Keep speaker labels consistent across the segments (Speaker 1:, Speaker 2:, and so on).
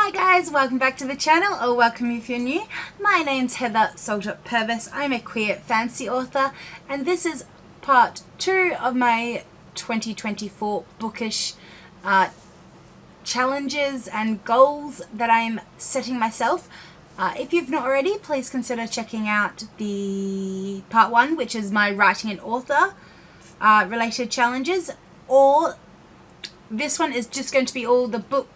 Speaker 1: Hi guys, welcome back to the channel, or welcome if you're new. My name's Heather Salter-Purves. I'm a queer fantasy author, and this is part 2 of my 2024 bookish challenges and goals that I'm setting myself. If you've not already, please consider checking out the part 1, which is my writing and author related challenges, or this one is just going to be all the books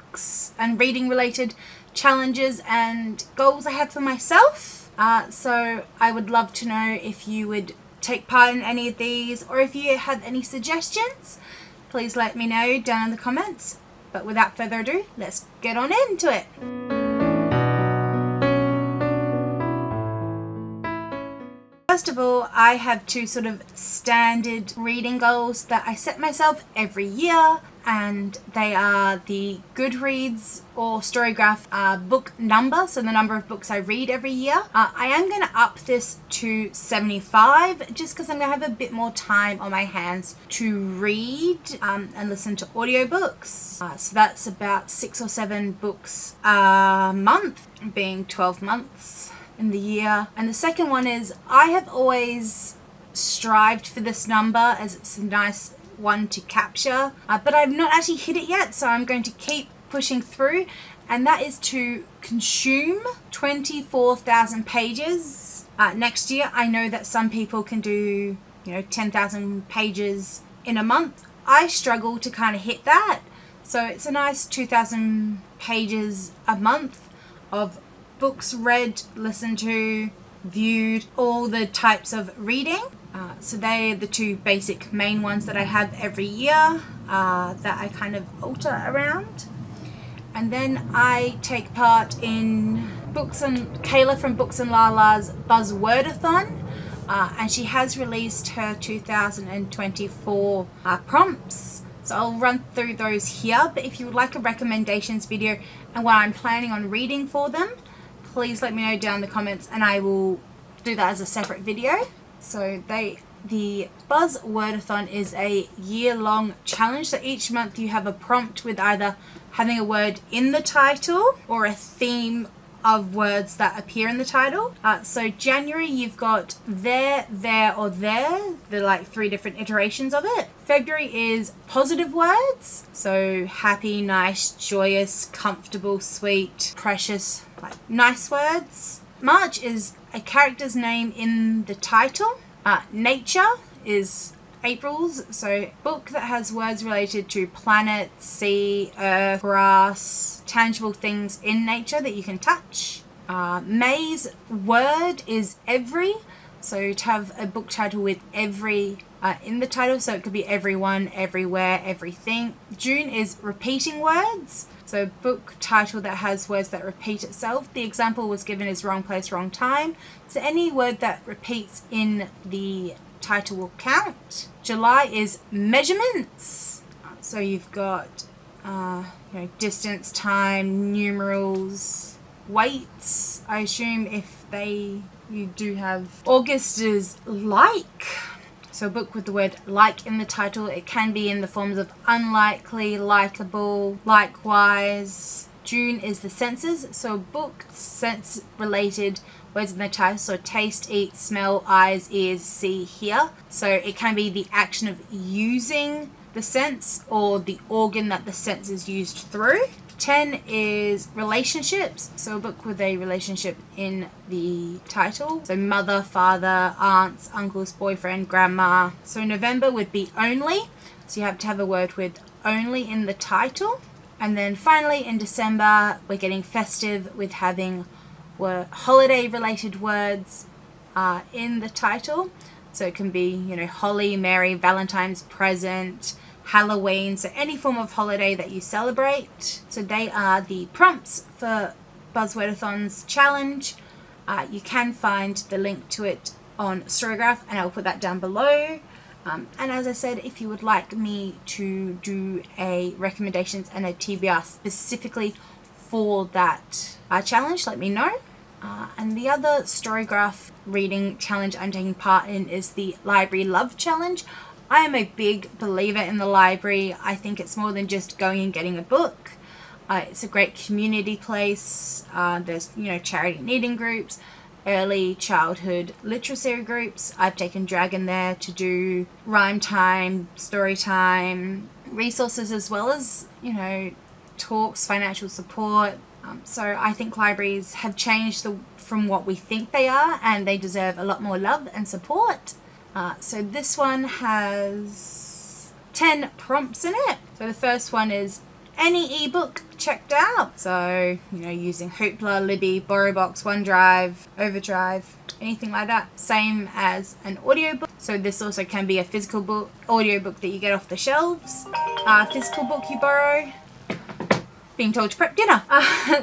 Speaker 1: and reading related challenges and goals I have for myself. So I would love to know if you would take part in any of these, or if you have any suggestions, please let me know down in the comments. But without further ado, let's get on into it. First of all, I have 2 sort of standard reading goals that I set myself every year, and they are the Goodreads or Storygraph book number, so the number of books I read every year. I am going to up this to 75 just because I'm going to have a bit more time on my hands to read and listen to audiobooks. So that's about 6 or 7 books a month, being 12 months in the year. And the second one is, I have always strived for this number as it's a nice one to capture, but I've not actually hit it yet, so I'm going to keep pushing through, and that is to consume 24,000 pages next year. I know that some people can do 10,000 pages in a month. I struggle to kind of hit that, so it's a nice 2,000 pages a month of books read, listened to, viewed, all the types of reading. So they're the 2 basic main ones that I have every year that I kind of alter around. And then I take part in Kayla from Books and Lala's Buzzwordathon, and she has released her 2024 prompts. So I'll run through those here, but if you would like a recommendations video and what I'm planning on reading for them, please let me know down in the comments and I will do that as a separate video. So the Buzzwordathon is a year-long challenge. So each month you have a prompt with either having a word in the title or a theme of words that appear in the title. So January you've got there, or there. They're like 3 different iterations of it. February is positive words. So happy, nice, joyous, comfortable, sweet, precious, like nice words. March is a character's name in the title. Nature is April's, so book that has words related to planet, sea, earth, grass, tangible things in nature that you can touch. May's word is every, so to have a book title with every in the title, so it could be everyone, everywhere, everything. June is repeating words, so book title that has words that repeat itself. The example was given as wrong place, wrong time, so any word that repeats in the title will count. July is measurements, so you've got distance, time, numerals, weights, I assume, if you do have. August is like, so a book with the word like in the title. It can be in the forms of unlikely, likable, likewise. June is the senses, so a book sense related words in the title, so taste, eat, smell, eyes, ears, see, hear. So it can be the action of using the sense or the organ that the sense is used through. 10 is relationships, so a book with a relationship in the title, so mother, father, aunts, uncles, boyfriend, grandma. So November would be only, so you have to have a word with only in the title. And then finally in December we're getting festive with having holiday related words in the title, so it can be holly, merry, Valentine's, present, Halloween, so any form of holiday that you celebrate. So they are the prompts for Buzzwordathon's challenge. You can find the link to it on Storygraph, and I'll put that down below. And as I said, if you would like me to do a recommendations and a TBR specifically for that challenge, let me know. And the other Storygraph reading challenge I'm taking part in is the Library Love Challenge. I am a big believer in the library. I think it's more than just going and getting a book. It's a great community place. There's, charity knitting groups, early childhood literacy groups. I've taken Dragon there to do rhyme time, story time, resources, as well as, talks, financial support. So I think libraries have changed from what we think they are, and they deserve a lot more love and support. So this one has 10 prompts in it. So the first one is any ebook checked out. So, using Hoopla, Libby, BorrowBox, OneDrive, Overdrive, anything like that. Same as an audiobook. So this also can be a physical book, audiobook that you get off the shelves, physical book you borrow, being told to prep dinner.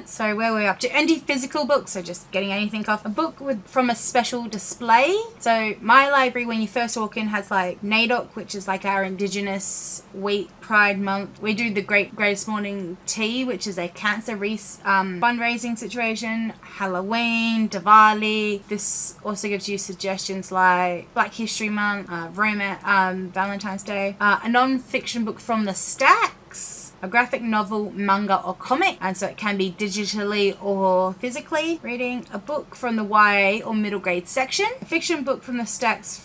Speaker 1: So where we're up to indie physical books, so just getting anything off a book from a special display. So my library, when you first walk in, has like NAIDOC, which is like our Indigenous Week Pride Month. We do the Greatest Morning Tea, which is a cancer fundraising situation. Halloween, Diwali. This also gives you suggestions like Black History Month, Valentine's Day, a non-fiction book from the stacks, a graphic novel, manga or comic, and so it can be digitally or physically. Reading a book from the YA or middle grade section, a fiction book from the stacks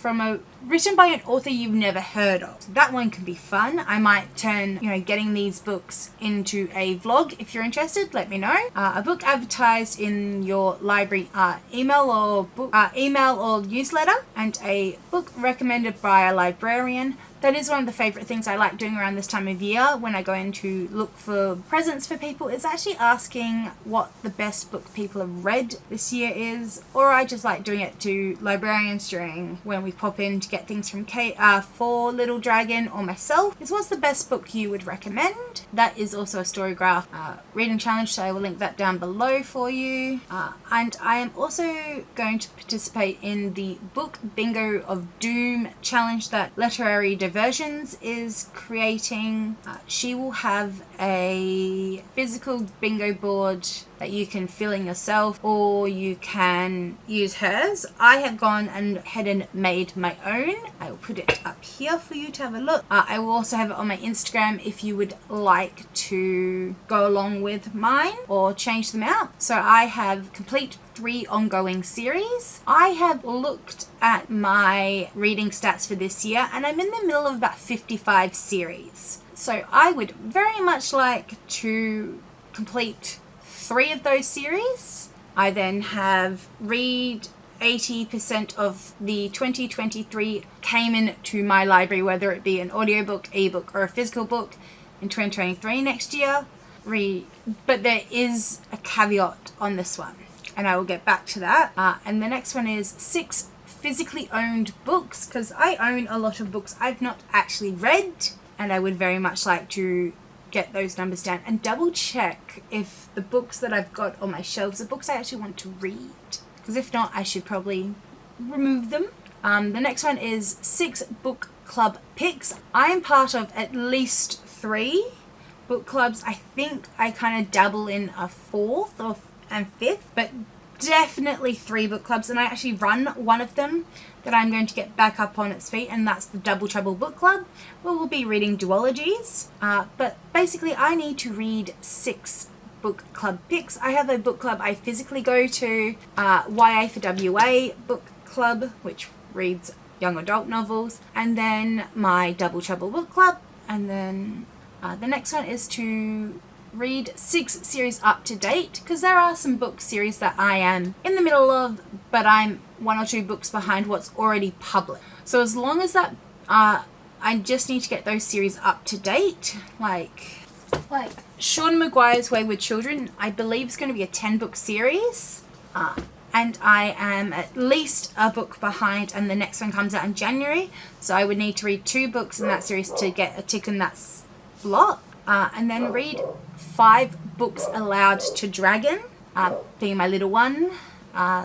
Speaker 1: written by an author you've never heard of. So that one can be fun. I might turn, getting these books into a vlog. If you're interested, let me know. A book advertised in your library email or newsletter, and a book recommended by a librarian. That is one of the favourite things I like doing around this time of year when I go in to look for presents for people, is actually asking what the best book people have read this year is, or I just like doing it to librarians during when we pop in to get things from for Little Dragon or myself, is what's the best book you would recommend. That is also a Storygraph reading challenge, so I will link that down below for you. And I am also going to participate in the Book Bingo of Doom challenge that Literary Diversions is creating. She will have a physical bingo board that you can fill in yourself, or you can use hers. I have gone ahead and made my own. I will put it up here for you to have a look. I will also have it on my Instagram if you would like to go along with mine or change them out. So I have complete 3 ongoing series. I have looked at my reading stats for this year, and I'm in the middle of about 55 series. So I would very much like to complete 3 of those series. I then have read 80% of the 2023 came in to my library, whether it be an audiobook, ebook, or a physical book in 2023 next year. But there is a caveat on this one, and I will get back to that. And the next one is 6 physically owned books, because I own a lot of books I've not actually read, and I would very much like to get those numbers down and double check if the books that I've got on my shelves are books I actually want to read, because if not, I should probably remove them. The next one is 6 book club picks. I am part of at least 3 book clubs. I think I kind of dabble in a 4th and 5th, but definitely 3 book clubs, and I actually run one of them that I'm going to get back up on its feet, and that's the Double Trouble Book Club, where we'll be reading duologies. But basically I need to read 6 book club picks. I have a book club I physically go to, YA for WA book club, which reads young adult novels, and then my Double Trouble Book Club, and then the next one is to read 6 series up to date, because there are some book series that I am in the middle of, but I'm 1 or 2 books behind what's already published. So as long as that, I just need to get those series up to date. Like Sean Maguire's Wayward Children, I believe is going to be a 10-book series, and I am at least a book behind, and the next one comes out in January, so I would need to read 2 books in that series to get a tick in that slot. And then read 5 books aloud to Dragon, being my little one.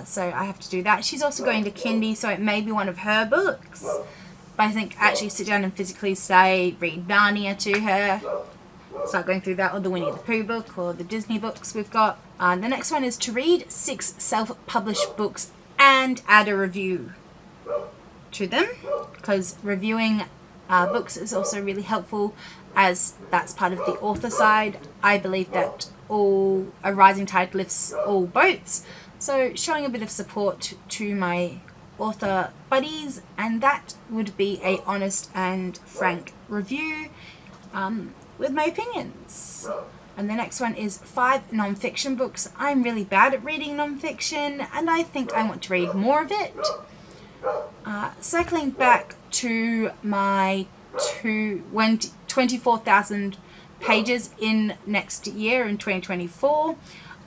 Speaker 1: So I have to do that. She's also going to kindy, so it may be one of her books. But I think actually sit down and physically read Narnia to her. Start going through that, or the Winnie the Pooh book, or the Disney books we've got. The next one is to read 6 self-published books and add a review to them, because reviewing books is also really helpful as that's part of the author side. I believe that a rising tide lifts all boats. So showing a bit of support to my author buddies, and that would be a honest and frank review with my opinions. And the next one is 5 non-fiction books. I'm really bad at reading non-fiction, and I think I want to read more of it. Circling back to my 24,000 pages in next year, in 2024,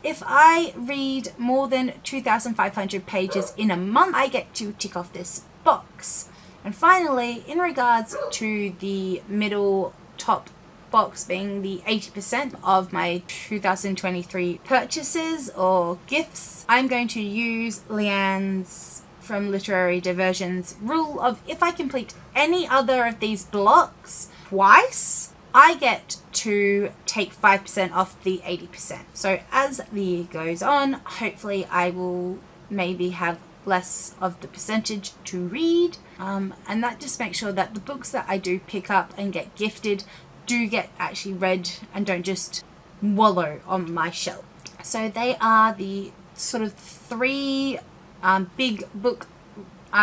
Speaker 1: if I read more than 2,500 pages in a month, I get to tick off this box. And finally, in regards to the middle top box being the 80% of my 2023 purchases or gifts, I'm going to use Leanne's from Literary Diversion's rule of if I complete any other of these blocks twice, I get to take 5% off the 80%. So as the year goes on, hopefully I will maybe have less of the percentage to read, and that just makes sure that the books that I do pick up and get gifted do get actually read and don't just wallow on my shelf. So they are the sort of 3 big book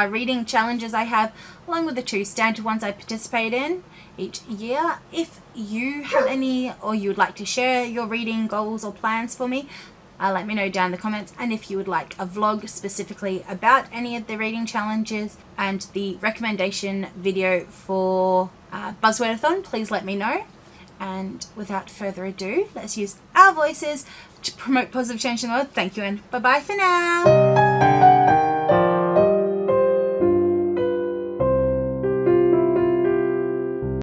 Speaker 1: reading challenges I have, along with the 2 standard ones I participate in each year. If you have any, or you would like to share your reading goals or plans for me, let me know down in the comments. And if you would like a vlog specifically about any of the reading challenges and the recommendation video for Buzzwordathon, please let me know. And without further ado, let's use our voices to promote positive change in the world. Thank you, and bye bye for now.